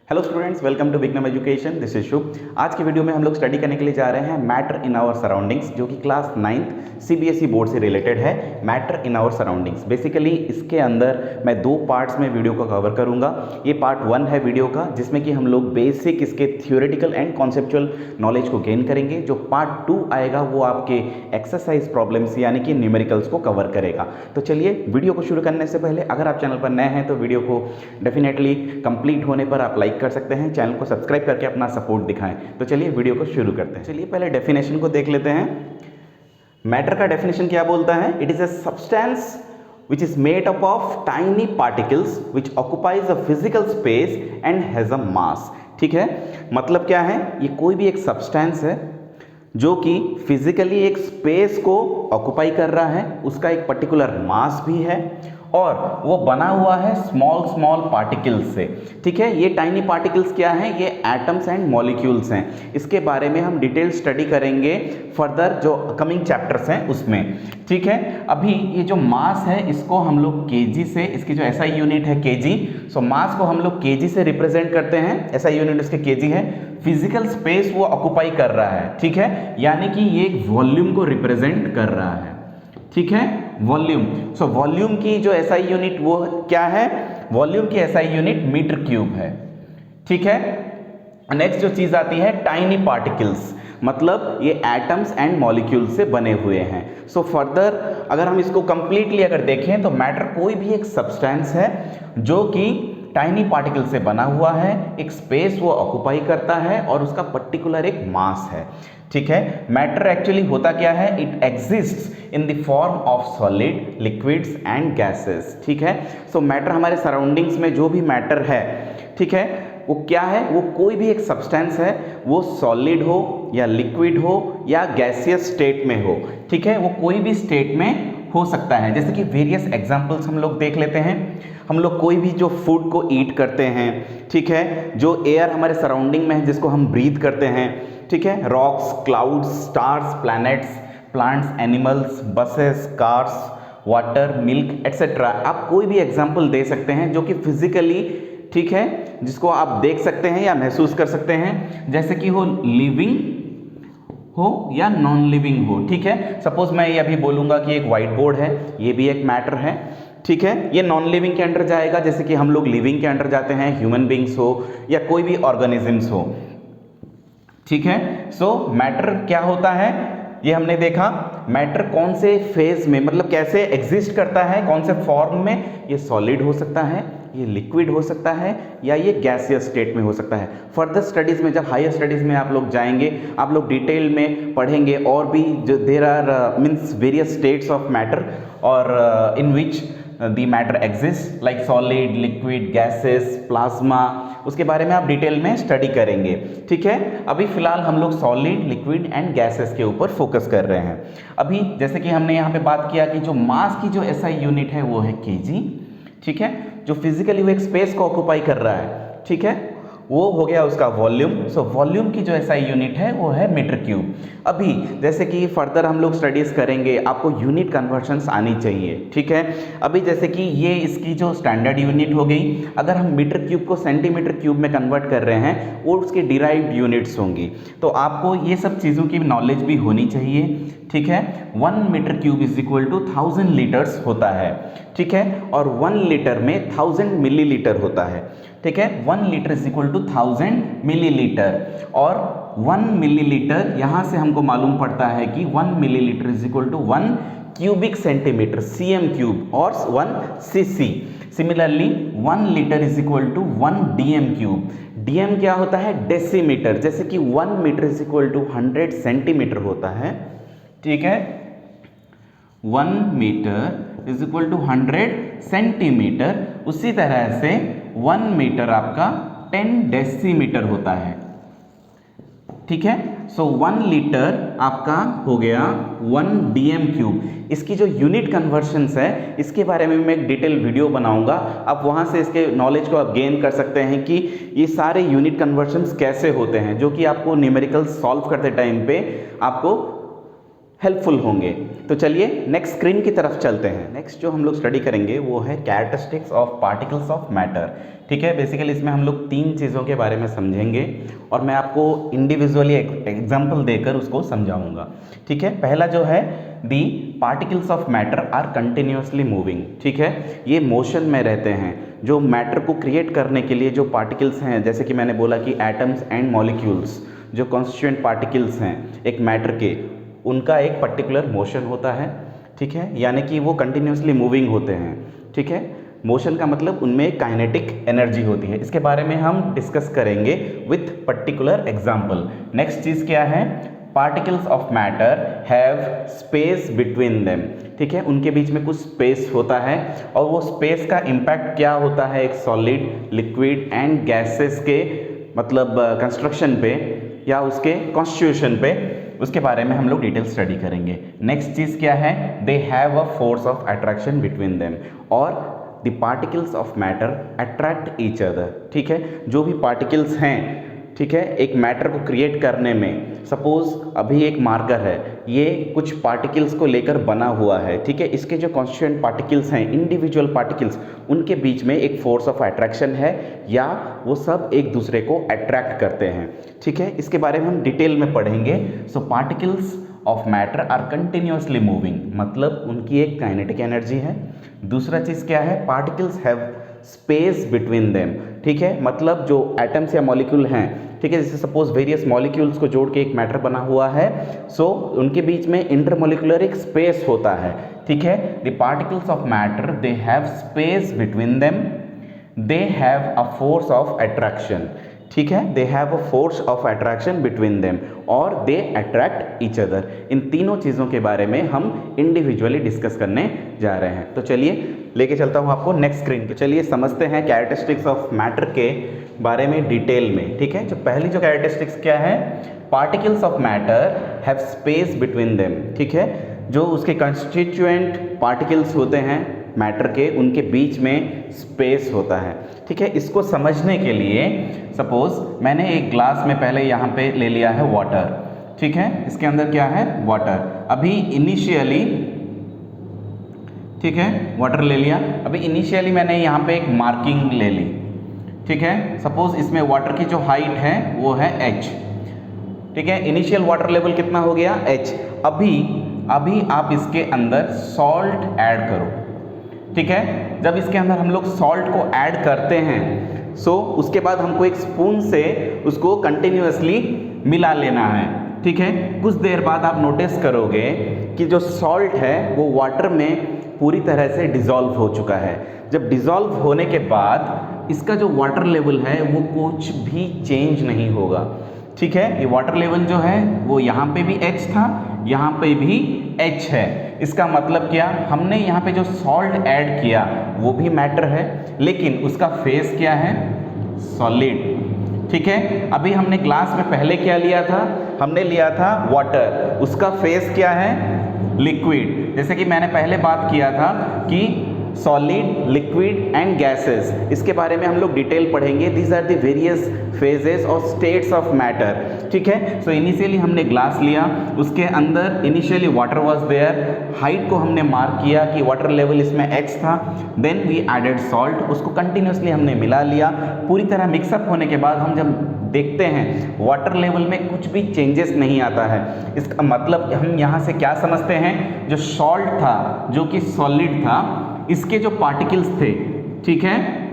Hello students, welcome to Bignum education. This is Shubh. आज की video में हम लोग स्टडी करने के लिए जा रहे हैं मैटर इन आवर सराउंडिंग्स, जो कि क्लास 9th सीबीएसई बोर्ड से रिलेटेड है। Matter in our surroundings basically इसके अंदर मैं दो पार्ट्स में वीडियो को कवर करूंगा। ये पार्ट 1 है वीडियो का, जिसमें कि हम लोग बेसिक इसके थियोरेटिकल एंड कॉन्सेप्चुअल नॉलेज को गेन करेंगे। जो पार्ट 2 आएगा वो आपके एक्सरसाइज प्रॉब्लम्स यानी कि न्यूमेरिकल्स को कवर करेगा। तो चलिए वीडियो को शुरू करने से पहले अगर आप चैनल पर नए हैं तो वीडियो को डेफिनेटली कंप्लीट होने पर आप लाइक कर सकते हैं, चैनल को सब्सक्राइब करके अपना सपोर्ट दिखाएं। तो चलिए वीडियो को शुरू करते हैं। चलिए पहले डेफिनेशन को देख लेते हैं। मैटर का डेफिनेशन क्या बोलता है? It is a substance which is made up of tiny particles which occupies a physical space and has a mass। ठीक है, मतलब क्या है? ये कोई भी एक सब्सटेंस है जो कि फिजिकली एक स्पेस को ऑक्यूपाई कर रहा है, उसका एक पर्टिकुलर मास भी है और वो बना हुआ है स्मॉल स्मॉल पार्टिकल्स से। ठीक है, ये टाइनी पार्टिकल्स क्या हैं? ये एटम्स एंड मॉलिक्यूल्स हैं। इसके बारे में हम डिटेल स्टडी करेंगे फर्दर जो कमिंग चैप्टर्स हैं उसमें। ठीक है, अभी ये जो मास है इसको हम लोग केजी से, इसकी जो एसआई यूनिट है केजी, सो मास को हम लोग केजी से रिप्रेजेंट करते हैं। एसआई यूनिट इसके केजी है। फिजिकल स्पेस वो ऑक्यूपाई कर रहा है। ठीक है, यानी कि ये एक वॉल्यूम को रिप्रेजेंट कर रहा है। ठीक है, वॉल्यूम। सो वॉल्यूम की जो एसआई यूनिट वो क्या है? वॉल्यूम की एसआई यूनिट मीटर क्यूब है। ठीक है, नेक्स्ट जो चीज आती है टाइनी पार्टिकल्स, मतलब ये एटम्स एंड मॉलिक्यूल्स से बने हुए हैं। सो फर्दर अगर हम इसको कंप्लीटली अगर देखें तो मैटर कोई भी एक सब्सटेंस है जो कि टाइनी पार्टिकल से बना हुआ है, एक स्पेस वो ऑक्यूपाई करता है और उसका पर्टिकुलर एक मास है। ठीक है, मैटर एक्चुअली होता क्या है? It exists in the form of solid, liquids and gases. ठीक है, सो मैटर हमारे सराउंडिंग्स में जो भी मैटर है, ठीक है, वो क्या है? वो कोई भी एक सब्सटेंस है, वो सॉलिड हो या लिक्विड हो या गैसियस स्टेट में हो। ठीक है, वो कोई भी स्टेट में हो सकता है। जैसे कि वेरियस एग्जांपल्स हम लोग देख लेते हैं। हम लोग कोई भी जो फूड को ईट करते हैं, ठीक है, जो एयर हमारे सराउंडिंग में है जिसको हम ब्रीथ करते हैं, ठीक है, rocks, clouds, stars, planets, plants, animals, buses, cars, water, milk etcetera. आप कोई भी एग्जाम्पल दे सकते हैं जो कि फिजिकली, ठीक है, जिसको आप देख सकते हैं या महसूस कर सकते हैं, जैसे कि हो लिविंग हो या नॉन लिविंग हो। ठीक है, सपोज मैं ये अभी बोलूंगा कि एक व्हाइट बोर्ड है, ये भी एक मैटर है। ठीक है, ये नॉन लिविंग के अंडर जाएगा, जैसे कि हम लोग लिविंग के अंडर जाते हैं, ह्यूमन बींग्स हो या कोई भी ऑर्गेनिजम्स हो। ठीक है, सो मैटर क्या होता है ये हमने देखा। मैटर कौन से फेज में, मतलब कैसे एग्जिस्ट करता है, कौन से फॉर्म में? ये सॉलिड हो सकता है, ये लिक्विड हो सकता है या ये गैसियस स्टेट में हो सकता है। फर्दर स्टडीज में, जब हायर स्टडीज में आप लोग जाएंगे, आप लोग डिटेल में पढ़ेंगे और भी जो there are means various states of matter और in which the matter exist like solid, liquid, gases, plasma, उसके बारे में आप डिटेल में स्टडी करेंगे। ठीक है, अभी फिलहाल हम लोग सॉलिड, लिक्विड एंड गैसेस के ऊपर फोकस कर रहे हैं। अभी जैसे कि हमने यहाँ पे बात किया कि जो मास की जो एसआई यूनिट है वो है केजी। ठीक है, जो फिजिकली वो एक स्पेस को ऑक्यूपाई कर रहा है, ठीक है, वो हो गया उसका वॉल्यूम। सो वॉल्यूम की जो एसआई यूनिट है वो है मीटर क्यूब। अभी जैसे कि फर्दर हम लोग स्टडीज करेंगे, आपको यूनिट कन्वर्शंस आनी चाहिए। ठीक है, अभी जैसे कि ये इसकी जो स्टैंडर्ड यूनिट हो गई, अगर हम मीटर क्यूब को सेंटीमीटर क्यूब में कन्वर्ट कर रहे हैं, वो उसकी डिराइव्ड यूनिट्स होंगी। तो आपको ये सब चीज़ों की नॉलेज भी होनी चाहिए। ठीक है, 1 metre cube is equal to 1000 litres होता है। ठीक है, और 1 लीटर में 1000 मिलीलीटर होता है। ठीक है, 1 litre is equal to 1000 millilitre और 1 मिलीलीटर यहाँ से हमको मालूम पड़ता है कि 1 millilitre is equal to 1 cubic centimetre, cm cube, और 1 cc। Similarly 1 litre is equal to 1 dm cube. dm क्या होता है? डेसीमीटर। जैसे कि 1 metre is equal to 100 centimetre होता है। ठीक है, 1 metre is equal to 100 centimetre. उसी तरह से 1 मीटर आपका 10 डेसीमीटर होता है। ठीक है, सो 1 लीटर आपका हो गया 1 डीएम क्यूब। इसकी जो यूनिट कन्वर्शंस है इसके बारे में मैं एक डिटेल वीडियो बनाऊंगा, आप वहां से इसके नॉलेज को आप गेन कर सकते हैं कि ये सारे यूनिट कन्वर्शंस कैसे होते हैं, जो कि आपको न्यूमेरिकल सॉल्व करते टाइम पे आपको हेल्पफुल होंगे। तो चलिए नेक्स्ट स्क्रीन की तरफ चलते हैं। नेक्स्ट जो हम लोग स्टडी करेंगे वो है characteristics of particles of matter. ठीक है, बेसिकली इसमें हम लोग 3 चीज़ों के बारे में समझेंगे और मैं आपको इंडिविजुअली एग्जाम्पल देकर उसको समझाऊंगा। ठीक है, पहला जो है the particles of matter are continuously moving. ठीक है, ये मोशन में रहते हैं। जो मैटर को क्रिएट करने के लिए जो पार्टिकल्स हैं, जैसे कि मैंने बोला कि एटम्स एंड मॉलिक्यूल्स, जो कॉन्स्टिट्यूएंट पार्टिकल्स हैं एक मैटर के, उनका एक पर्टिकुलर मोशन होता है। ठीक है, यानी कि वो कंटिन्यूसली मूविंग होते हैं। ठीक है, मोशन का मतलब उनमें एक काइनेटिक एनर्जी होती है। इसके बारे में हम डिस्कस करेंगे विथ पर्टिकुलर एग्जाम्पल। नेक्स्ट चीज़ क्या है, particles of matter have space between them. ठीक है, उनके बीच में कुछ स्पेस होता है और वो स्पेस का इम्पैक्ट क्या होता है एक सॉलिड, लिक्विड एंड गैसेस के मतलब कंस्ट्रक्शन पे या उसके कॉन्स्टिट्यूशन पे, उसके बारे में हम लोग डिटेल स्टडी करेंगे। नेक्स्ट चीज़ क्या है, they have a force of attraction between them, और the particles of matter attract each other. ठीक है, जो भी पार्टिकल्स हैं, ठीक है, एक मैटर को क्रिएट करने में, सपोज अभी एक मार्कर है, ये कुछ पार्टिकल्स को लेकर बना हुआ है। ठीक है, इसके जो कॉन्स्टिट्यूएंट पार्टिकल्स हैं, इंडिविजुअल पार्टिकल्स, उनके बीच में एक फोर्स ऑफ अट्रैक्शन है या वो सब एक दूसरे को अट्रैक्ट करते हैं। ठीक है, इसके बारे में हम डिटेल में पढ़ेंगे। So particles of matter are continuously moving, मतलब उनकी एक काइनेटिक एनर्जी है। दूसरा चीज़ क्या है, particles have space between them. ठीक है, मतलब जो एटम्स या मॉलिक्यूल हैं, ठीक है, जैसे सपोज वेरियस मॉलिक्यूल्स को जोड़ के एक मैटर बना हुआ है, सो उनके बीच में इंटरमॉलिक्यूलर एक स्पेस होता है। ठीक है, the particles of matter they have space between them, they have a force of attraction. ठीक है, they have a force of attraction between them और दे अट्रैक्ट ईच अदर। इन तीनों चीज़ों के बारे में हम इंडिविजुअली डिस्कस करने जा रहे हैं। तो चलिए लेके चलता हूँ आपको नेक्स्ट स्क्रीन पे। चलिए समझते हैं कैरेक्टरिस्टिक्स ऑफ मैटर के बारे में डिटेल में। ठीक है, जो पहली जो कैरेक्टरिस्टिक्स क्या है, particles of matter have space between them. ठीक है, जो उसके कंस्टिट्यूएंट पार्टिकल्स होते हैं मैटर के, उनके बीच में स्पेस होता है। ठीक है, इसको समझने के लिए सपोज मैंने एक ग्लास में पहले यहाँ पे ले लिया है वाटर। ठीक है, इसके अंदर क्या है, वाटर। अभी इनिशियली, ठीक है, वाटर ले लिया। अभी इनिशियली मैंने यहाँ पे एक मार्किंग ले ली। ठीक है, सपोज इसमें वाटर की जो हाइट है वो है h। ठीक है, इनिशियल वाटर लेवल कितना हो गया, h। अभी आप इसके अंदर सॉल्ट ऐड करो। ठीक है, जब इसके अंदर हम लोग सॉल्ट को ऐड करते हैं, सो उसके बाद हमको एक स्पून से उसको कंटिन्यूअसली मिला लेना है। ठीक है, कुछ देर बाद आप नोटिस करोगे कि जो सॉल्ट है वो वाटर में पूरी तरह से डिज़ोल्व हो चुका है। जब डिज़ोल्व होने के बाद इसका जो वाटर लेवल है वो कुछ भी चेंज नहीं होगा। ठीक है, ये वाटर लेवल जो है वो यहाँ पे भी h था, यहाँ पे भी h है। इसका मतलब क्या, हमने यहाँ पे जो सॉल्ट ऐड किया वो भी मैटर है, लेकिन उसका फेस क्या है, सॉलिड। ठीक है, अभी हमने ग्लास में पहले क्या लिया था, हमने लिया था वाटर, उसका फेस क्या है, लिक्विड। जैसे कि मैंने पहले बात किया था कि सॉलिड, लिक्विड एंड गैसेस, इसके बारे में हम लोग डिटेल पढ़ेंगे। These are the various phases और स्टेट्स ऑफ मैटर। ठीक है, सो इनिशियली हमने ग्लास लिया, उसके अंदर initially water was there, height को हमने मार्क किया कि वाटर लेवल इसमें x था, देन वी एडेड सॉल्ट, उसको कंटिन्यूसली हमने मिला लिया। पूरी तरह मिक्सअप होने के बाद हम जब देखते हैं वाटर लेवल में कुछ भी चेंजेस नहीं आता है, इसका मतलब हम यहाँ से क्या समझते हैं, जो सॉल्ट था, जो कि सॉलिड था, इसके जो पार्टिकल्स थे, ठीक है,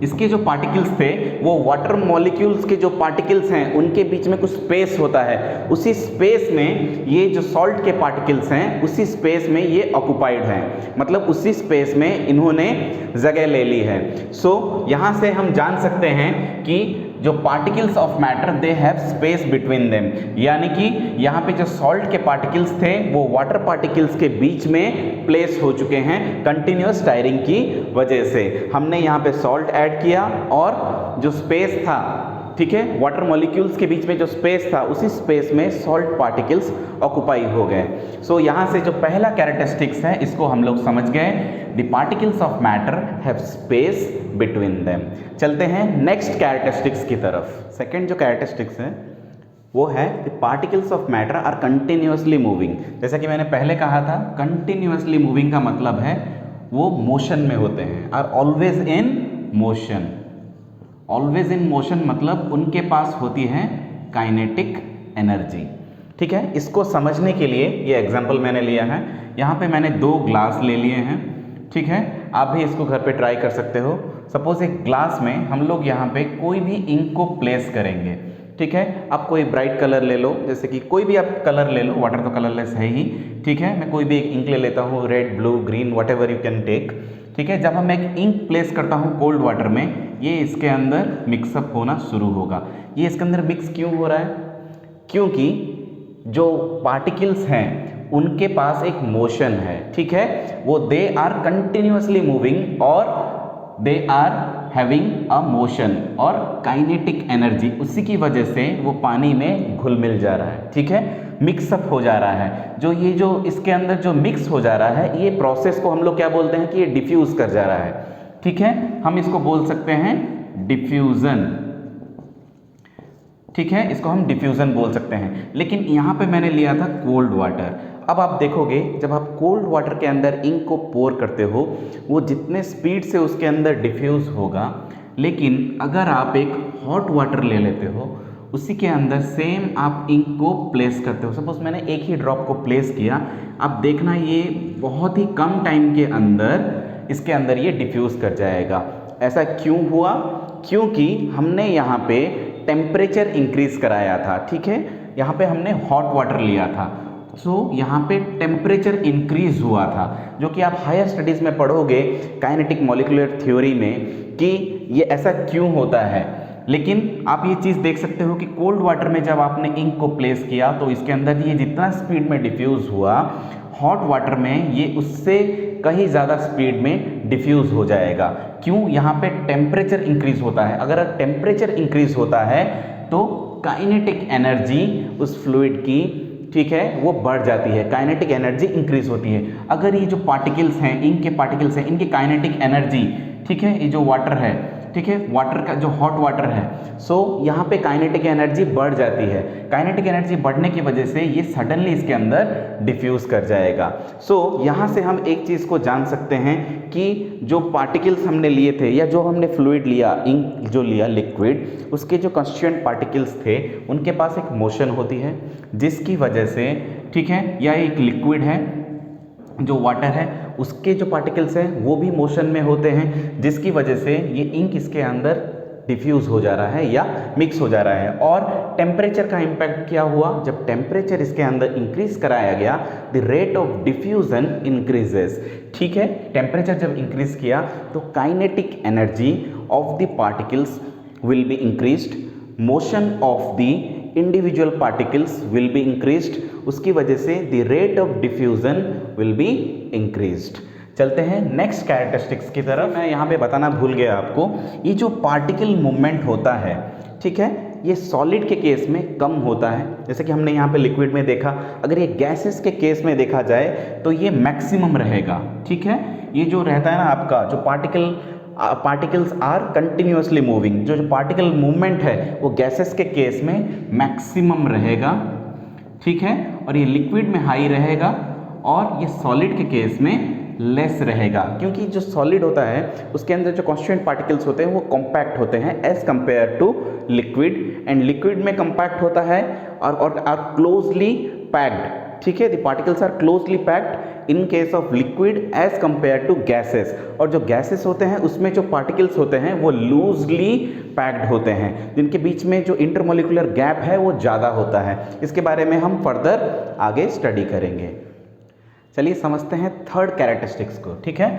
इसके जो पार्टिकल्स थे वो वाटर मॉलिक्यूल्स के जो पार्टिकल्स हैं उनके बीच में कुछ स्पेस होता है। उसी स्पेस में ये जो सॉल्ट के पार्टिकल्स हैं, उसी स्पेस में ये ऑक्युपाइड हैं, मतलब उसी स्पेस में इन्होंने जगह ले ली है। सो यहाँ से हम जान सकते हैं कि जो particles of matter they have space between them, यानी कि यहाँ पे जो सॉल्ट के पार्टिकल्स थे वो वाटर पार्टिकल्स के बीच में प्लेस हो चुके हैं कंटिन्यूअस टायरिंग की वजह से। हमने यहाँ पे सॉल्ट ऐड किया और जो स्पेस था, ठीक है, वाटर मॉलिक्यूल्स के बीच में जो स्पेस था, उसी स्पेस में सॉल्ट पार्टिकल्स ऑक्युपाई हो गए। सो यहाँ से जो पहला कैरेक्टरिस्टिक्स है इसको हम लोग समझ गए, the particles of matter have space between them. चलते हैं नेक्स्ट कैरेक्टरिस्टिक्स की तरफ। सेकेंड जो कैरेक्टरिस्टिक्स है वो है the particles of matter are continuously moving. जैसा कि मैंने पहले कहा था, कंटिन्यूअसली मूविंग का मतलब है वो मोशन में होते हैं, are always in motion. Always in motion मतलब उनके पास होती है काइनेटिक एनर्जी। ठीक है, इसको समझने के लिए ये एग्जाम्पल मैंने लिया है। यहाँ पे मैंने 2 ग्लास ले लिए हैं। ठीक है, आप भी इसको घर पे ट्राई कर सकते हो। सपोज एक ग्लास में हम लोग यहाँ पे कोई भी इंक को प्लेस करेंगे। ठीक है, आप कोई ब्राइट कलर ले लो, जैसे कि कोई भी आप कलर ले लो, वाटर तो कलरलेस है ही। ठीक है, मैं कोई भी एक इंक ले लेता हूँ, red, blue, green, whatever you can take. ठीक है, जब हम एक इंक प्लेस करता हूँ कोल्ड वाटर में, ये इसके अंदर मिक्सअप होना शुरू होगा। ये इसके अंदर मिक्स क्यों हो रहा है? क्योंकि जो पार्टिकल्स हैं उनके पास एक मोशन है। ठीक है, वो दे आर कंटिन्यूअसली मूविंग और they are having a motion और काइनेटिक एनर्जी, उसी की वजह से वो पानी में घुल मिल जा रहा है। ठीक है, मिक्सअप हो जा रहा है। जो इसके अंदर जो मिक्स हो जा रहा है, ये प्रोसेस को हम लोग क्या बोलते हैं कि ये डिफ्यूज कर जा रहा है। ठीक है, हम इसको बोल सकते हैं डिफ्यूजन। ठीक है, इसको हम डिफ्यूजन बोल सकते हैं। लेकिन यहाँ पे मैंने लिया था कोल्ड वाटर। अब आप देखोगे, जब आप कोल्ड वाटर के अंदर इंक को पोर करते हो, वो जितने स्पीड से उसके अंदर डिफ्यूज होगा, लेकिन अगर आप एक हॉट वाटर ले लेते हो, उसी के अंदर सेम आप इंक को प्लेस करते हो। सपोज मैंने एक ही ड्रॉप को प्लेस किया, अब देखना ये बहुत ही कम टाइम के अंदर इसके अंदर ये डिफ्यूज कर जाएगा। ऐसा क्यों हुआ? क्योंकि हमने यहाँ पे टेम्परेचर इंक्रीज कराया था। ठीक है, यहाँ पे हमने हॉट वाटर लिया था, सो यहाँ पे टेम्परेचर इंक्रीज हुआ था, जो कि आप हायर स्टडीज़ में पढ़ोगे काइनेटिक मॉलिक्यूलर थ्योरी में कि ये ऐसा क्यों होता है। लेकिन आप ये चीज़ देख सकते हो कि कोल्ड वाटर में जब आपने इंक को प्लेस किया तो इसके अंदर ये जितना स्पीड में डिफ्यूज़ हुआ, हॉट वाटर में ये उससे कहीं ज़्यादा स्पीड में डिफ्यूज़ हो जाएगा। क्यों? यहाँ पे टेम्परेचर इंक्रीज होता है। अगर टेम्परेचर इंक्रीज होता है तो काइनेटिक एनर्जी उस फ्लूइड की, ठीक है, वो बढ़ जाती है, काइनेटिक एनर्जी इंक्रीज होती है। अगर ये जो पार्टिकल्स हैं, इंक के पार्टिकल्स हैं, इनकी काइनेटिक एनर्जी, ठीक है, ये जो वाटर है, ठीक है, वाटर का जो हॉट वाटर है, सो यहाँ पे काइनेटिक एनर्जी बढ़ जाती है। काइनेटिक एनर्जी बढ़ने की वजह से ये सडनली इसके अंदर डिफ्यूज कर जाएगा। सो यहाँ से हम एक चीज़ को जान सकते हैं कि जो पार्टिकल्स हमने लिए थे या जो हमने फ्लूइड लिया, इंक जो लिया लिक्विड, उसके जो कंस्टिट्यूएंट पार्टिकल्स थे उनके पास एक मोशन होती है, जिसकी वजह से, ठीक है, या एक लिक्विड है जो वाटर है, उसके जो पार्टिकल्स हैं वो भी मोशन में होते हैं, जिसकी वजह से ये इंक इसके अंदर डिफ्यूज हो जा रहा है या मिक्स हो जा रहा है। और टेम्परेचर का इम्पैक्ट क्या हुआ? जब टेम्परेचर इसके अंदर इंक्रीज कराया गया, the rate of diffusion increases. ठीक है, टेम्परेचर जब इंक्रीज किया तो kinetic energy of the particles will be increased, motion of the individual particles will be increased, उसकी वजह से the rate of diffusion will be increased. चलते हैं नेक्स्ट कैरेक्टरिस्टिक्स की तरफ। मैं यहाँ पे बताना भूल गया आपको, ये जो पार्टिकल मूवमेंट होता है, ठीक है, ये सॉलिड के केस में कम होता है, जैसे कि हमने यहाँ पे लिक्विड में देखा। अगर ये गैसेस के केस में देखा जाए तो ये मैक्सिमम रहेगा। ठीक है, ये जो रहता है ना आपका, जो पार्टिकल्स आर कंटिन्यूअसली मूविंग, जो पार्टिकल मूवमेंट है वो गैसेस के केस में मैक्सिमम रहेगा। ठीक है, और ये लिक्विड में हाई रहेगा और ये सॉलिड के केस में लेस रहेगा, क्योंकि जो सॉलिड होता है उसके अंदर जो कॉन्स्टिट्यूएंट पार्टिकल्स होते हैं वो कॉम्पैक्ट होते हैं as compared to liquid, and liquid में कॉम्पैक्ट होता है और आर क्लोजली पैक्ड। ठीक है, the particles are closely packed in case of liquid as compared to gases, और जो गैसेस होते हैं उसमें जो पार्टिकल्स होते हैं वो लूजली पैक्ड होते हैं, जिनके बीच में जो इंटरमोलिकुलर गैप है वो ज़्यादा होता है। इसके बारे में हम फर्दर आगे स्टडी करेंगे। चलिए समझते हैं थर्ड कैरेक्टरिस्टिक्स को। ठीक है,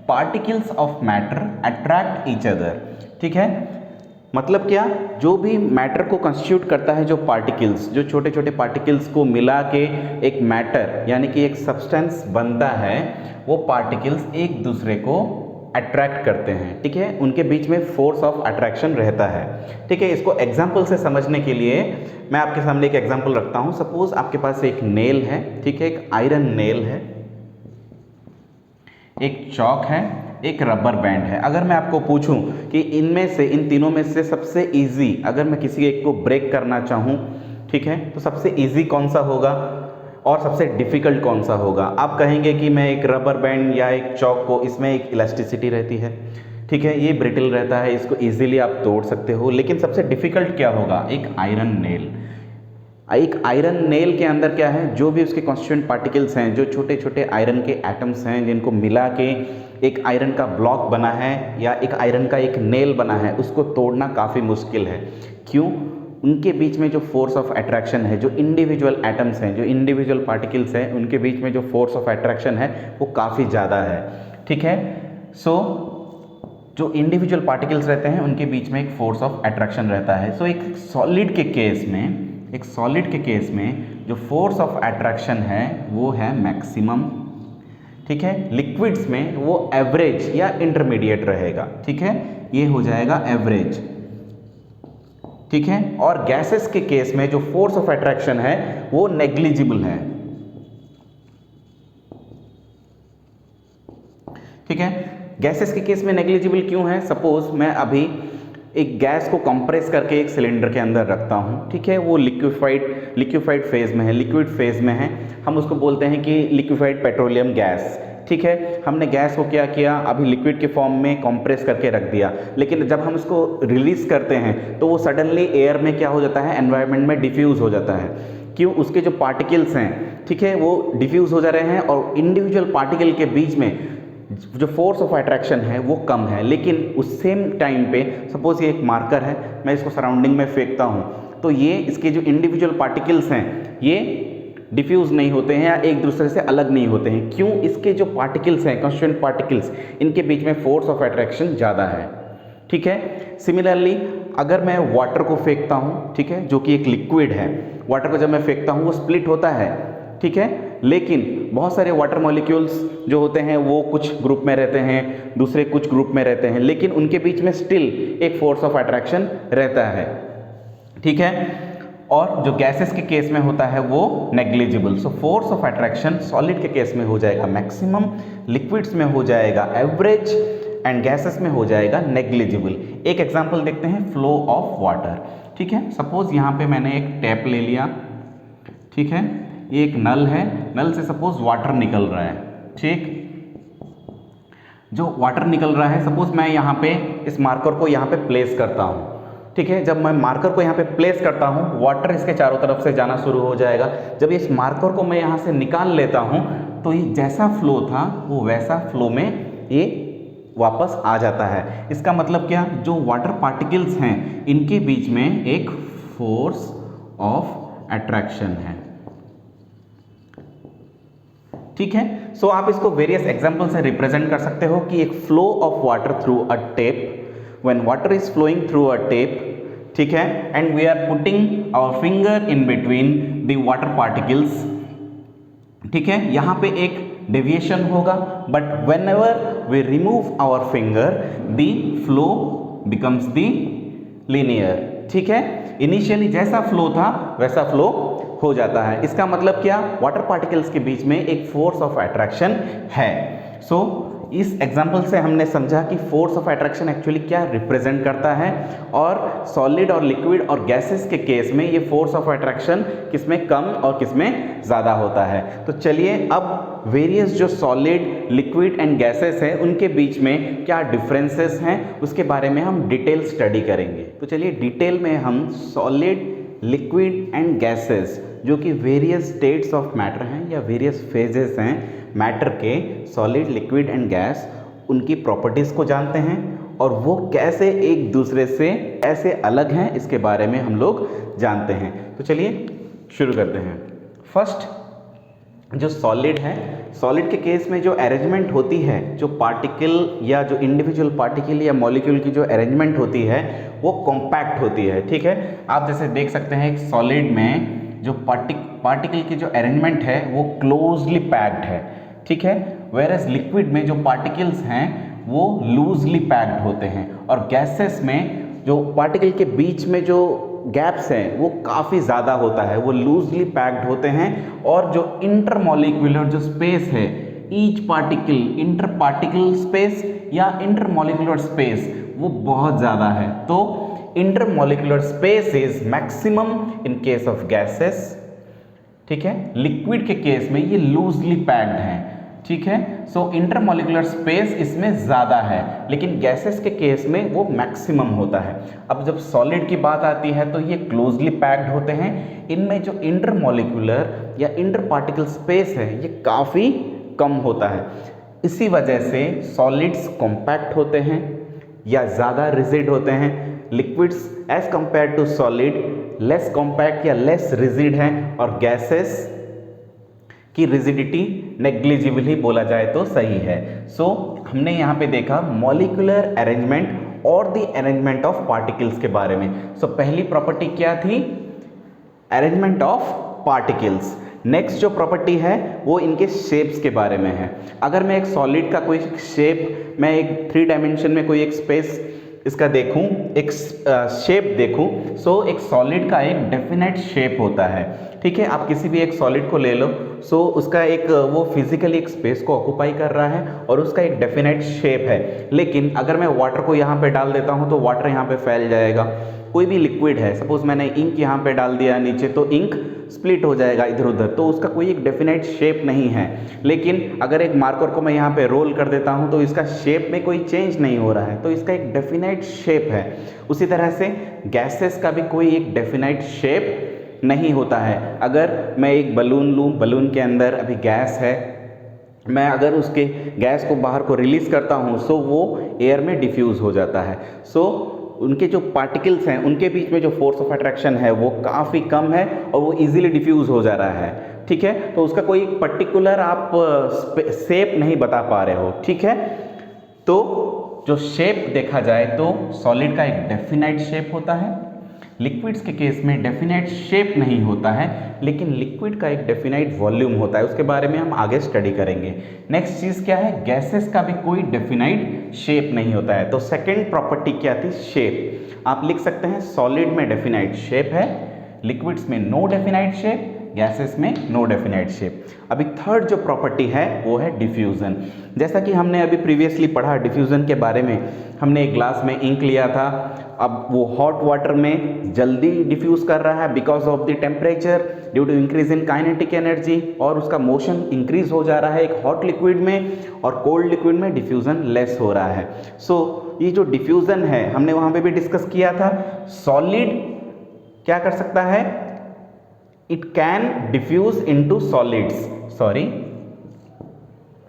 particles of matter attract each other. ठीक है, मतलब क्या? जो भी मैटर को कंस्टिट्यूट करता है, जो पार्टिकल्स, जो छोटे छोटे पार्टिकल्स को मिला के एक मैटर यानी कि एक सब्सटेंस बनता है, वो पार्टिकल्स एक दूसरे को अट्रैक्ट करते हैं। ठीक है, उनके बीच में फोर्स ऑफ अट्रैक्शन रहता है। ठीक है, इसको एग्जाम्पल से समझने के लिए मैं आपके सामने एक एग्जाम्पल रखता हूँ। सपोज आपके पास एक नेल है, ठीक है, एक आयरन नेल है, एक चॉक है, एक रबर बैंड है। अगर मैं आपको पूछूं कि इनमें से, इन तीनों में से सबसे इजी, अगर मैं किसी एक को ब्रेक करना चाहूं, ठीक है। तो सबसे इजी कौन सा होगा और सबसे डिफ़िकल्ट कौन सा होगा? आप कहेंगे कि मैं एक रबर बैंड या एक चौक को, इसमें एक इलास्टिसिटी रहती है, ठीक है, ये ब्रिटल रहता है, इसको इजीली आप तोड़ सकते हो। लेकिन सबसे डिफ़िकल्ट क्या होगा? एक आयरन नेल। एक आयरन नेल के अंदर क्या है, जो भी उसके कॉन्स्टिट्यूएंट पार्टिकल्स हैं, जो छोटे छोटे आयरन के एटम्स हैं, जिनको मिला के एक आयरन का ब्लॉक बना है या एक आयरन का एक नेल बना है, उसको तोड़ना काफ़ी मुश्किल है। क्यों? उनके बीच में जो फोर्स ऑफ अट्रैक्शन है, जो इंडिविजुअल एटम्स हैं, जो इंडिविजुअल पार्टिकल्स हैं, उनके बीच में जो फोर्स ऑफ अट्रैक्शन है वो काफ़ी ज़्यादा है, ठीक है। जो इंडिविजुअल पार्टिकल्स रहते हैं उनके बीच में एक फोर्स ऑफ अट्रैक्शन रहता है। एक सॉलिड के केस में जो फोर्स ऑफ अट्रैक्शन है वो है मैक्सिमम, ठीक है। लिक्विड्स में वो एवरेज या इंटरमीडिएट रहेगा, ठीक है, ये हो जाएगा एवरेज, ठीक है। और गैसेस के केस में जो फोर्स ऑफ अट्रैक्शन है वो नेग्लिजिबल है, ठीक है। गैसेस के केस में नेग्लिजिबल क्यों है? सपोज मैं अभी एक गैस को कंप्रेस करके एक सिलेंडर के अंदर रखता हूँ, ठीक है, वो लिक्विफाइड फेज में है, लिक्विड फेज में है, हम उसको बोलते हैं कि लिक्विफाइड पेट्रोलियम गैस, ठीक है। हमने गैस को क्या किया, अभी लिक्विड के फॉर्म में कंप्रेस करके रख दिया, लेकिन जब हम उसको रिलीज करते हैं तो वो सडनली एयर में क्या हो जाता है, एनवायरनमेंट में डिफ्यूज हो जाता है। क्यों? उसके जो पार्टिकल्स हैं, ठीक है, वो डिफ्यूज हो जा रहे हैं और इंडिविजुअल पार्टिकल के बीच में जो फोर्स ऑफ अट्रैक्शन है वो कम है। लेकिन उस सेम टाइम पे सपोज ये एक मार्कर है, मैं इसको सराउंडिंग में फेंकता हूँ, तो ये इसके जो इंडिविजुअल पार्टिकल्स हैं ये डिफ्यूज नहीं होते हैं या एक दूसरे से अलग नहीं होते हैं। क्यों? इसके जो पार्टिकल्स हैं, कॉन्स्टिट्यूएंट पार्टिकल्स, इनके बीच में फोर्स ऑफ अट्रैक्शन ज़्यादा है, ठीक है। सिमिलरली अगर मैं वाटर को फेंकता हूँ, ठीक है, जो कि एक लिक्विड है, वाटर को जब मैं फेंकता हूँ वो स्प्लिट होता है, ठीक है, लेकिन बहुत सारे वाटर मॉलिक्यूल्स जो होते हैं वो कुछ ग्रुप में रहते हैं, दूसरे कुछ ग्रुप में रहते हैं, लेकिन उनके बीच में स्टिल एक फोर्स ऑफ अट्रैक्शन रहता है, ठीक है। और जो गैसेस के केस में होता है वो negligible. So force of attraction solid के केस में हो जाएगा मैक्सिमम, लिक्विड्स में हो जाएगा एवरेज एंड गैसेस में हो जाएगा नेग्लिजिबल। एक एग्जांपल देखते हैं, फ्लो ऑफ वाटर, ठीक है। सपोज यहाँ पे मैंने एक टैप ले लिया, ठीक है, ये एक नल है, नल से सपोज वाटर निकल रहा है, ठीक। जो वाटर निकल रहा है, सपोज मैं यहाँ पे इस मार्कर को यहाँ पे प्लेस करता हूँ, ठीक है। जब मैं मार्कर को यहाँ पे प्लेस करता हूँ, वाटर इसके चारों तरफ से जाना शुरू हो जाएगा। जब इस मार्कर को मैं यहाँ से निकाल लेता हूँ तो ये जैसा फ्लो था वो वैसा फ्लो में ये वापस आ जाता है। इसका मतलब क्या? जो वाटर पार्टिकल्स हैं इनके बीच में एक फोर्स ऑफ अट्रैक्शन है, ठीक है। सो आप इसको वेरियस एग्जांपल से रिप्रेजेंट कर सकते हो कि एक flow of water through a tap, when water is flowing through a tap, ठीक है, and we are putting our finger in between the water particles, ठीक है। यहाँ पे एक डेविएशन होगा, but whenever we remove our finger the flow becomes the linear, ठीक है। इनिशियली जैसा फ्लो था वैसा फ्लो हो जाता है। इसका मतलब क्या? वाटर पार्टिकल्स के बीच में एक फोर्स ऑफ अट्रैक्शन है। इस एग्जाम्पल से हमने समझा कि फोर्स ऑफ अट्रैक्शन एक्चुअली क्या रिप्रेजेंट करता है, और सॉलिड और लिक्विड और गैसेस के केस में ये फोर्स ऑफ अट्रैक्शन किसमें कम और किसमें ज़्यादा होता है। तो चलिए अब वेरियस जो सॉलिड, लिक्विड एंड गैसेस हैं उनके बीच में क्या डिफरेंसेस हैं उसके बारे में हम डिटेल स्टडी करेंगे। तो चलिए डिटेल में हम सॉलिड, लिक्विड एंड गैसेस जो कि वेरियस स्टेट्स ऑफ मैटर हैं या वेरियस फेजेस हैं मैटर के, सॉलिड, लिक्विड एंड गैस, उनकी प्रॉपर्टीज़ को जानते हैं और वो कैसे एक दूसरे से ऐसे अलग हैं इसके बारे में हम लोग जानते हैं। तो चलिए शुरू करते हैं। फर्स्ट जो सॉलिड है, सॉलिड के केस में जो अरेंजमेंट होती है, जो पार्टिकल या जो इंडिविजुअल पार्टिकल या मॉलिक्यूल की जो अरेंजमेंट होती है वो कॉम्पैक्ट होती है, ठीक है। आप जैसे देख सकते हैं एक सॉलिड में जो पार्टिकल की जो अरेंजमेंट है वो क्लोजली पैक्ड है, ठीक है, वेयरएज लिक्विड में जो पार्टिकल्स हैं वो लूजली पैक्ड होते हैं, और गैसेस में जो पार्टिकल के बीच में जो गैप्स हैं वो काफ़ी ज़्यादा होता है, वो लूजली पैक्ड होते हैं, और जो इंटरमॉलिक्यूलर जो स्पेस है, each particle, inter particle space या इंटरमॉलिक्यूलर स्पेस वो बहुत ज़्यादा है। तो intermolecular space is maximum in case of gases, ठीक है। लिक्विड के केस में ये लूजली पैक्ड है, ठीक है। सो इंटरमॉलिक्यूलर स्पेस इसमें ज़्यादा है, लेकिन गैसेस के केस में वो मैक्सिमम होता है। अब जब सॉलिड की बात आती है तो ये क्लोजली पैक्ड होते हैं, इनमें जो इंटरमॉलिक्यूलर या इंटर पार्टिकल स्पेस है ये काफ़ी कम होता है। इसी वजह से सॉलिड्स कॉम्पैक्ट होते हैं या ज़्यादा रिजिड होते हैं, liquids as compared to solid less compact या लेस रिजिड हैं, और गैसेस की रिजिडिटी नेग्लिजिबल ही बोला जाए तो सही है। सो हमने यहाँ पे देखा मॉलिक्यूलर अरेंजमेंट और द अरेंजमेंट ऑफ पार्टिकल्स के बारे में। सो पहली प्रॉपर्टी क्या थी? Arrangement of particles. नेक्स्ट जो प्रॉपर्टी है वो इनके शेप्स के बारे में है। अगर मैं एक सॉलिड का कोई शेप, मैं एक 3 डायमेंशन में कोई एक स्पेस इसका देखूं, एक शेप देखूं, सो एक सॉलिड का एक डेफिनेट शेप होता है, ठीक है। आप किसी भी एक सॉलिड को ले लो, सो उसका एक वो फिजिकली एक स्पेस को ऑक्यूपाई कर रहा है और उसका एक डेफिनेट शेप है। लेकिन अगर मैं वाटर को यहाँ पे डाल देता हूँ तो वाटर यहाँ पे फैल जाएगा। कोई भी लिक्विड है, सपोज मैंने इंक यहाँ पे डाल दिया नीचे, तो इंक स्प्लिट हो जाएगा इधर उधर, तो उसका कोई एक डेफिनेट शेप नहीं है। लेकिन अगर एक मार्कर को मैं यहाँ पे रोल कर देता हूँ तो इसका शेप में कोई चेंज नहीं हो रहा है, तो इसका एक डेफिनेट शेप है। उसी तरह से गैसेस का भी कोई एक डेफिनेट शेप नहीं होता है। अगर मैं एक बलून लूँ, बलून के अंदर अभी गैस है, मैं अगर उसके गैस को बाहर को रिलीज़ करता हूँ सो वो एयर में डिफ्यूज़ हो जाता है। सो उनके जो पार्टिकल्स हैं उनके बीच में जो फोर्स ऑफ अट्रैक्शन है वो काफ़ी कम है और वो इजीली डिफ्यूज़ हो जा रहा है, ठीक है। तो उसका कोई पर्टिकुलर आप शेप नहीं बता पा रहे हो, ठीक है। तो जो शेप देखा जाए तो सॉलिड का एक डेफिनेट शेप होता है, लिक्विड्स के केस में डेफिनेट शेप नहीं होता है, लेकिन लिक्विड का एक डेफिनेट वॉल्यूम होता है। उसके बारे में हम आगे स्टडी करेंगे। नेक्स्ट चीज़ क्या है? गैसेस का भी कोई डेफिनेट शेप नहीं होता है। तो सेकंड प्रॉपर्टी क्या थी? शेप। आप लिख सकते हैं सॉलिड में डेफिनेट शेप है, लिक्विड्स में नो डेफिनेट शेप, गैसेस में नो डेफिनेट शेप। अभी थर्ड जो प्रॉपर्टी है वो है डिफ्यूज़न। जैसा कि हमने अभी प्रीवियसली पढ़ा डिफ्यूज़न के बारे में, हमने एक ग्लास में इंक लिया था, अब वो हॉट वाटर में जल्दी डिफ्यूज़ कर रहा है because of the temperature due to increase in kinetic energy, और उसका मोशन इंक्रीज हो जा रहा है एक हॉट लिक्विड में, और कोल्ड लिक्विड में डिफ्यूज़न लेस हो रहा है। सो ये जो डिफ्यूज़न है हमने वहाँ पे भी डिस्कस किया था। सॉलिड क्या कर सकता है? It can diffuse into solids,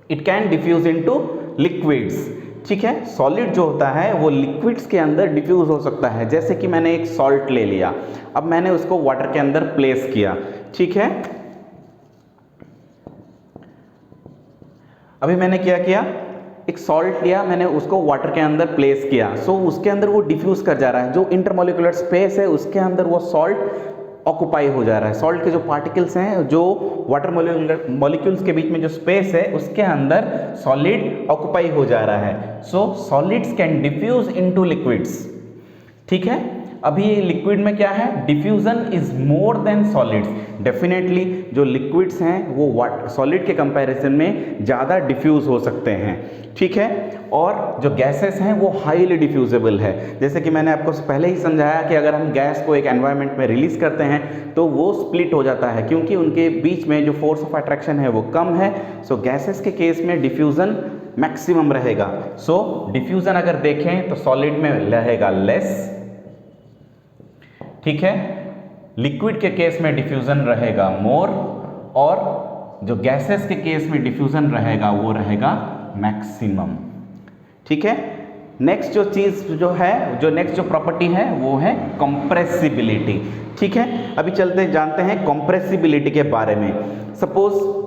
it can diffuse into liquids, ठीक है। सॉलिड जो होता है वो लिक्विड्स के अंदर डिफ्यूज हो सकता है। जैसे कि मैंने एक सॉल्ट ले लिया, अब मैंने उसको वाटर के अंदर प्लेस किया, ठीक है। अभी मैंने क्या किया? एक सॉल्ट लिया, मैंने उसको वाटर के अंदर प्लेस किया, सो उसके अंदर वो डिफ्यूज कर जा रहा है। जो इंटरमॉलिक्यूलर स्पेस है उसके अंदर वो सॉल्ट ऑक्यूपाई हो जा रहा है। सॉल्ट के जो पार्टिकल्स हैं, जो वाटर मॉलिक्यूल्स के बीच में जो स्पेस है उसके अंदर सॉलिड ऑक्यूपाई हो जा रहा है। So solids can diffuse into liquids, ठीक है। अभी लिक्विड में क्या है? Diffusion is more than solids. Definitely जो लिक्विड्स हैं वो सॉलिड के कंपैरिजन में ज़्यादा डिफ्यूज हो सकते हैं, ठीक है। और जो गैसेस हैं वो हाईली डिफ्यूजेबल है। जैसे कि मैंने आपको पहले ही समझाया कि अगर हम गैस को एक एनवायरनमेंट में रिलीज करते हैं तो वो स्प्लिट हो जाता है, क्योंकि उनके बीच में जो फोर्स ऑफ अट्रैक्शन है वो कम है। सो गैसेस के केस में डिफ्यूजन मैक्सिमम रहेगा। सो डिफ्यूजन अगर देखें तो सॉलिड में रहेगा लेस, ठीक है। लिक्विड के केस में डिफ्यूजन रहेगा मोर, और जो गैसेस के केस में डिफ्यूजन रहेगा वो रहेगा मैक्सिमम, ठीक है। नेक्स्ट जो चीज़ जो है, जो नेक्स्ट जो प्रॉपर्टी है वो है कंप्रेसिबिलिटी, ठीक है। अभी चलते जानते हैं कंप्रेसिबिलिटी के बारे में। सपोज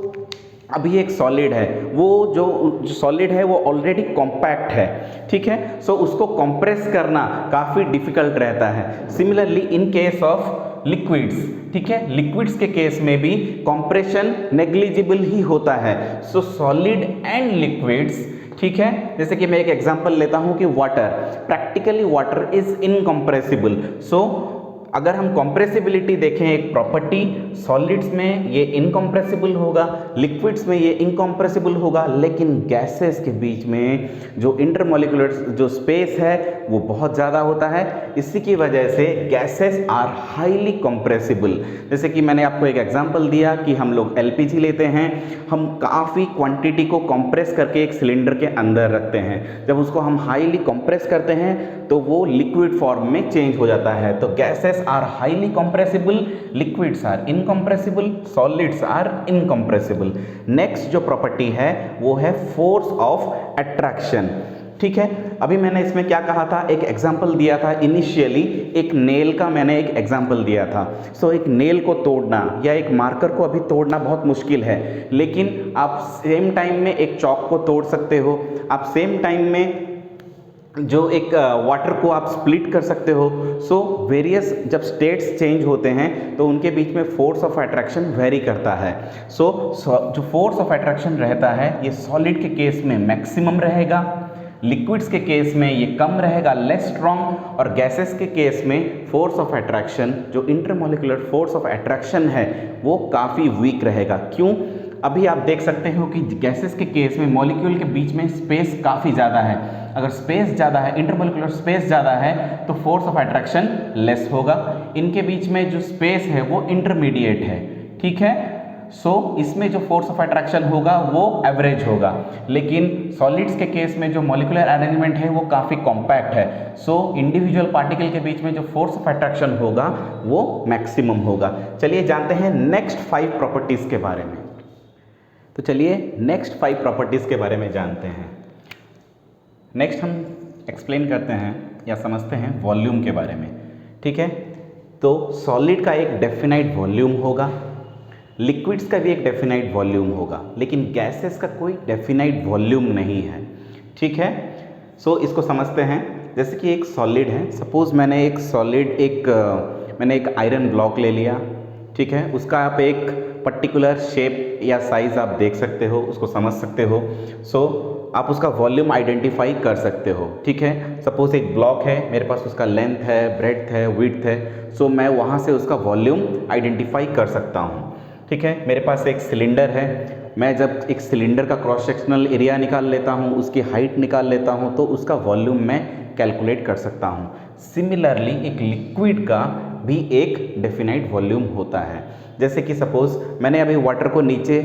अभी एक सॉलिड है, वो जो सॉलिड है वो ऑलरेडी कॉम्पैक्ट है, ठीक है। सो उसको कंप्रेस करना काफ़ी डिफिकल्ट रहता है। Similarly in case of liquids, ठीक है, लिक्विड्स के केस में भी कंप्रेशन नेग्लिजिबल ही होता है। सो सॉलिड एंड लिक्विड्स, ठीक है। जैसे कि मैं एक एग्जांपल लेता हूं कि water, practically water is incompressible. So अगर हम कंप्रेसिबिलिटी देखें एक प्रॉपर्टी, सॉलिड्स में ये इनकंप्रेसिबल होगा, लिक्विड्स में ये इनकंप्रेसिबल होगा, लेकिन गैसेस के बीच में जो इंटरमॉलिक्यूलर जो स्पेस है वो बहुत ज़्यादा होता है। इसी की वजह से गैसेस आर हाईली कंप्रेसिबल। जैसे कि मैंने आपको एक एग्जांपल दिया कि हम लोग एलपीजी लेते हैं, हम काफ़ी क्वांटिटी को कंप्रेस करके एक सिलेंडर के अंदर रखते हैं। जब उसको हम हाईली कंप्रेस करते हैं तो वो लिक्विड फॉर्म में चेंज हो जाता है। तो gases are highly compressible, liquids are incompressible, solids are incompressible. Next जो प्रॉपर्टी है वो है फोर्स ऑफ अट्रैक्शन। ठीक है, अभी मैंने इसमें क्या कहा था, एक एग्जाम्पल दिया था इनिशियली, एक नेल का मैंने एक एग्जाम्पल दिया था। सो एक नेल को तोड़ना या एक मार्कर को अभी तोड़ना बहुत मुश्किल है, लेकिन आप सेम टाइम में एक चॉक को तोड़ सकते हो, आप सेम टाइम में जो एक वाटर को आप स्प्लिट कर सकते हो। सो वेरियस जब स्टेट्स चेंज होते हैं तो उनके बीच में फोर्स ऑफ अट्रैक्शन वेरी करता है। सो जो फोर्स ऑफ अट्रैक्शन रहता है ये सॉलिड के केस में मैक्सिमम रहेगा, लिक्विड्स के केस में ये कम रहेगा, लेस स्ट्रॉन्ग, और गैसेस के केस में फोर्स ऑफ अट्रैक्शन, जो इंटरमोलिकुलर फोर्स ऑफ अट्रैक्शन है वो काफ़ी वीक रहेगा। क्यों? अभी आप देख सकते हो कि गैसेस के केस में मॉलिक्यूल के बीच में स्पेस काफ़ी ज़्यादा है। अगर स्पेस ज़्यादा है, इंटरमोलिकुलर स्पेस ज़्यादा है, तो फोर्स ऑफ अट्रैक्शन लेस होगा। इनके बीच में जो स्पेस है वो इंटरमीडिएट है। ठीक है, सो इसमें जो फोर्स ऑफ अट्रैक्शन होगा वो एवरेज होगा। लेकिन सॉलिड्स के केस में जो मॉलिक्यूलर अरेंजमेंट है वो काफ़ी कॉम्पैक्ट है। सो इंडिविजुअल पार्टिकल के बीच में जो फोर्स ऑफ अट्रैक्शन होगा वो मैक्सिमम होगा। चलिए जानते हैं नेक्स्ट 5 प्रॉपर्टीज़ के बारे में। तो चलिए नेक्स्ट 5 प्रॉपर्टीज़ के बारे में जानते हैं। नेक्स्ट हम एक्सप्लेन करते हैं या समझते हैं वॉल्यूम के बारे में। ठीक है, तो सॉलिड का एक डेफिनाइट वॉल्यूम होगा, लिक्विड्स का भी एक डेफिनाइट वॉल्यूम होगा, लेकिन गैसेस का कोई डेफिनाइट वॉल्यूम नहीं है। ठीक है, सो इसको समझते हैं। जैसे कि एक सॉलिड है, सपोज मैंने एक आयरन ब्लॉक ले लिया। ठीक है, उसका आप एक पर्टिकुलर शेप या साइज़ आप देख सकते हो, उसको समझ सकते हो। सो आप उसका वॉल्यूम आइडेंटिफाई कर सकते हो। ठीक है, सपोज एक ब्लॉक है, मेरे पास उसका लेंथ है, ब्रेड्थ है, विड्थ है। सो मैं वहाँ से उसका वॉल्यूम आइडेंटिफाई कर सकता हूँ। ठीक है, मेरे पास एक सिलेंडर है, मैं जब एक सिलेंडर का क्रॉस सेक्शनल एरिया निकाल लेता हूँ, उसकी हाइट निकाल लेता हूँ, तो उसका वॉल्यूम मैं कैलकुलेट कर सकता हूँ। सिमिलरली एक लिक्विड का भी एक डेफिनाइट वॉल्यूम होता है। जैसे कि सपोज मैंने अभी वाटर को नीचे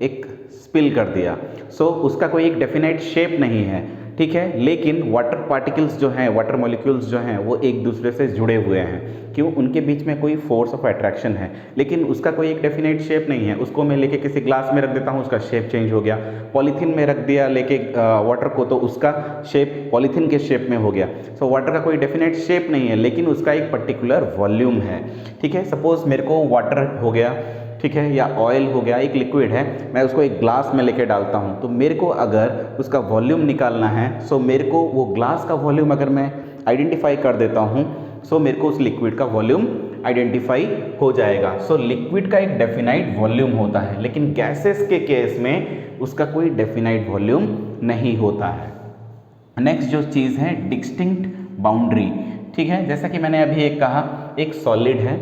एक स्पिल कर दिया, सो उसका कोई एक डेफिनाइट शेप नहीं है। ठीक है, लेकिन वाटर पार्टिकल्स जो हैं, वाटर मॉलिक्यूल्स जो हैं, वो एक दूसरे से जुड़े हुए हैं। क्यों? उनके बीच में कोई फोर्स ऑफ अट्रैक्शन है, लेकिन उसका कोई एक डेफिनेट शेप नहीं है। उसको मैं लेके किसी ग्लास में रख देता हूँ, उसका शेप चेंज हो गया। पॉलीथीन में रख दिया लेके वाटर को, तो उसका शेप पॉलीथीन के शेप में हो गया। सो वाटर का कोई डेफिनेट शेप नहीं है, लेकिन उसका एक पर्टिकुलर वॉल्यूम है। ठीक है, सपोज मेरे को वाटर हो गया, ठीक है, या ऑयल हो गया, एक लिक्विड है, मैं उसको एक ग्लास में लेके डालता हूँ, तो मेरे को अगर उसका वॉल्यूम निकालना है, सो मेरे को वो ग्लास का वॉल्यूम अगर मैं आइडेंटिफाई कर देता हूँ, सो मेरे को उस लिक्विड का वॉल्यूम आइडेंटिफाई हो जाएगा। सो लिक्विड का एक डेफिनाइट वॉल्यूम होता है, लेकिन गैसेस के केस में उसका कोई डेफिनाइट वॉल्यूम नहीं होता है। नेक्स्ट जो चीज़ है डिस्टिंक्ट बाउंड्री। ठीक है, जैसा कि मैंने अभी एक कहा, एक सॉलिड है,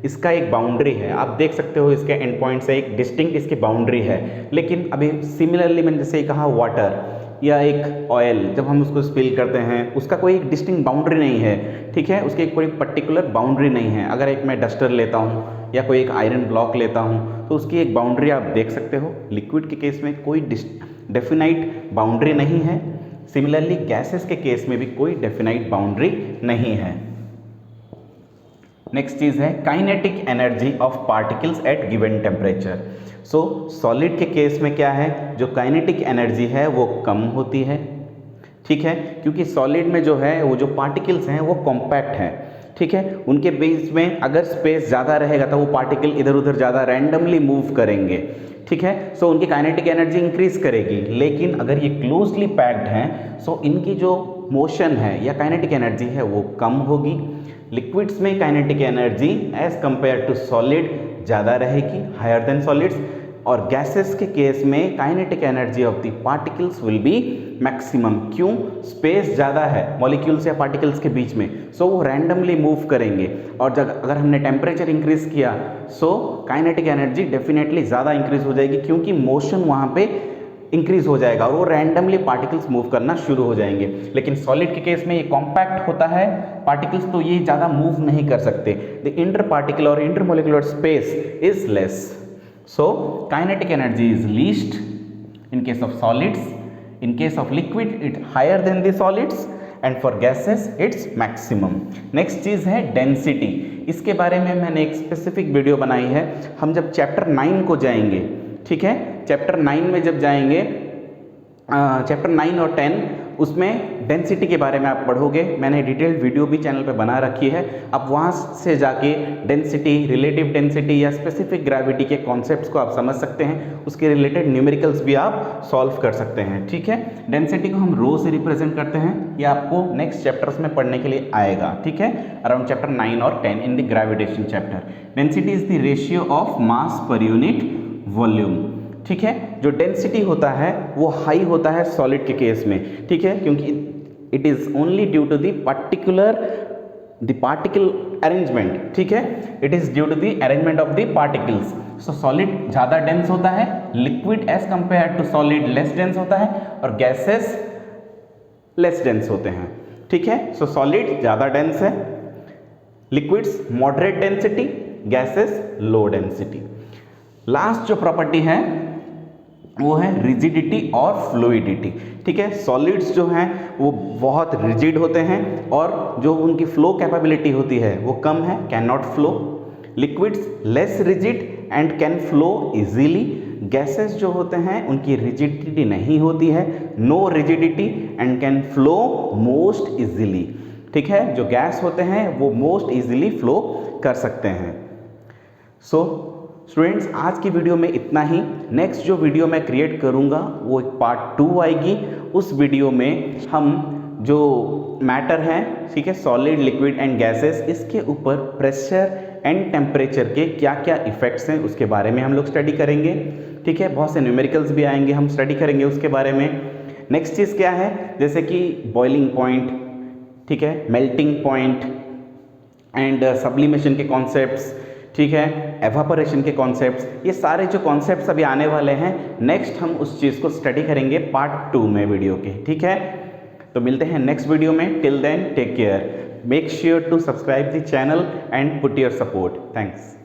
इसका एक बाउंड्री है, आप देख सकते हो इसके एंड पॉइंट से एक डिस्टिंक्ट इसकी बाउंड्री है। लेकिन अभी सिमिलरली मैंने जैसे कहा वाटर या एक ऑयल, जब हम उसको स्पिल करते हैं, उसका कोई एक डिस्टिंक्ट बाउंड्री नहीं है। ठीक है, उसकी कोई पर्टिकुलर बाउंड्री नहीं है। अगर एक मैं डस्टर लेता हूँ या कोई एक आयरन ब्लॉक लेता हूँ, तो उसकी एक बाउंड्री आप देख सकते हो। लिक्विड के केस में कोई डेफिनाइट बाउंड्री नहीं है। सिमिलरली गैसेस के केस में भी कोई डेफिनाइट बाउंड्री नहीं है। नेक्स्ट चीज़ है kinetic energy of particles at given temperature. So solid के केस में क्या है, जो काइनेटिक एनर्जी है वो कम होती है। ठीक है, क्योंकि सॉलिड में जो है वो जो पार्टिकल्स हैं वो कॉम्पैक्ट हैं। ठीक है, उनके बीच में अगर स्पेस ज़्यादा रहेगा तो वो पार्टिकल इधर उधर ज़्यादा रैंडमली मूव करेंगे। ठीक है, सो उनकी काइनेटिक एनर्जी इंक्रीज करेगी। लेकिन अगर ये क्लोजली पैक्ड हैं, सो इनकी जो मोशन है या काइनेटिक एनर्जी है वो कम होगी। लिक्विड्स में kinetic energy as compared to solid ज़्यादा रहेगी, हायर देन सॉलिड्स। और गैसेस के केस में kinetic energy of the particles will be maximum. क्यों? स्पेस ज़्यादा है मॉलिक्यूल्स या पार्टिकल्स के बीच में, सो वो रैंडमली मूव करेंगे। और जब अगर हमने टेम्परेचर इंक्रीज किया, सो काइनेटिक एनर्जी डेफिनेटली ज़्यादा इंक्रीज हो जाएगी, क्योंकि मोशन वहाँ पे इंक्रीज हो जाएगा और वो रैंडमली पार्टिकल्स मूव करना शुरू हो जाएंगे। लेकिन सॉलिड के केस में ये कॉम्पैक्ट होता है पार्टिकल्स, तो ये ज़्यादा मूव नहीं कर सकते। द इंटर पार्टिकल और intermolecular space is less, so kinetic energy is least in case of solids. In case of liquid it higher than the solids and for gases it's maximum. next चीज़ है density। इसके बारे में मैंने एक specific video बनाई है। हम जब चैप्टर 9 को जाएंगे, ठीक है, चैप्टर 9 में जब जाएंगे, चैप्टर 9 और 10, उसमें डेंसिटी के बारे में आप पढ़ोगे। मैंने डिटेल्ड वीडियो भी चैनल पे बना रखी है, आप वहाँ से जाके डेंसिटी, रिलेटिव डेंसिटी या स्पेसिफिक ग्रेविटी के कॉन्सेप्ट्स को आप समझ सकते हैं, उसके रिलेटेड न्यूमेरिकल्स भी आप सॉल्व कर सकते हैं। ठीक है, डेंसिटी को हम रो से रिप्रेजेंट करते हैं, ये आपको नेक्स्ट चैप्टर्स में पढ़ने के लिए आएगा। ठीक है, अराउंड चैप्टर 9 और 10 in the gravitation chapter. Density is the ratio of mass per unit volume. ठीक है, जो डेंसिटी होता है वो हाई होता है सॉलिड के केस में। ठीक है, क्योंकि it is only due to the particle arrangement. ठीक है, it is due to the arrangement of the particles. So solid ज़्यादा डेंस होता है, liquid as compared to solid less dense होता है, और गैसेस लेस डेंस होते हैं। ठीक है, सो सॉलिड ज़्यादा डेंस है, liquids moderate density, gases low density. Last जो प्रॉपर्टी है वो है रिजिडिटी और फ्लूइडिटी। ठीक है, सॉलिड्स जो हैं वो बहुत रिजिड होते हैं और जो उनकी फ्लो कैपेबिलिटी होती है वो कम है, can not flow. Liquids less rigid and can flow easily. Gases जो होते हैं उनकी रिजिडिटी नहीं होती है, no rigidity and can flow most easily. ठीक है, जो गैस होते हैं वो मोस्ट इजीली फ्लो कर सकते हैं। सो स्टूडेंट्स, आज की वीडियो में इतना ही। नेक्स्ट जो वीडियो मैं क्रिएट करूंगा वो एक पार्ट 2 आएगी। उस वीडियो में हम जो मैटर है, ठीक है, सॉलिड, लिक्विड एंड गैसेस, इसके ऊपर प्रेशर एंड टेम्परेचर के क्या क्या इफेक्ट्स हैं उसके बारे में हम लोग स्टडी करेंगे। ठीक है, बहुत से न्यूमेरिकल्स भी आएंगे, हम स्टडी करेंगे उसके बारे में। नेक्स्ट चीज़ क्या है, जैसे कि बॉइलिंग पॉइंट, ठीक है, मेल्टिंग पॉइंट एंड सब्लिमेशन के कॉन्सेप्ट्स, ठीक है, एवापोरेशन के कॉन्सेप्ट्स, ये सारे जो कॉन्सेप्ट्स अभी आने वाले हैं, नेक्स्ट हम उस चीज़ को स्टडी करेंगे पार्ट 2 में वीडियो के। ठीक है, तो मिलते हैं नेक्स्ट वीडियो में। Till then take care, make sure to subscribe the channel and put your support. Thanks.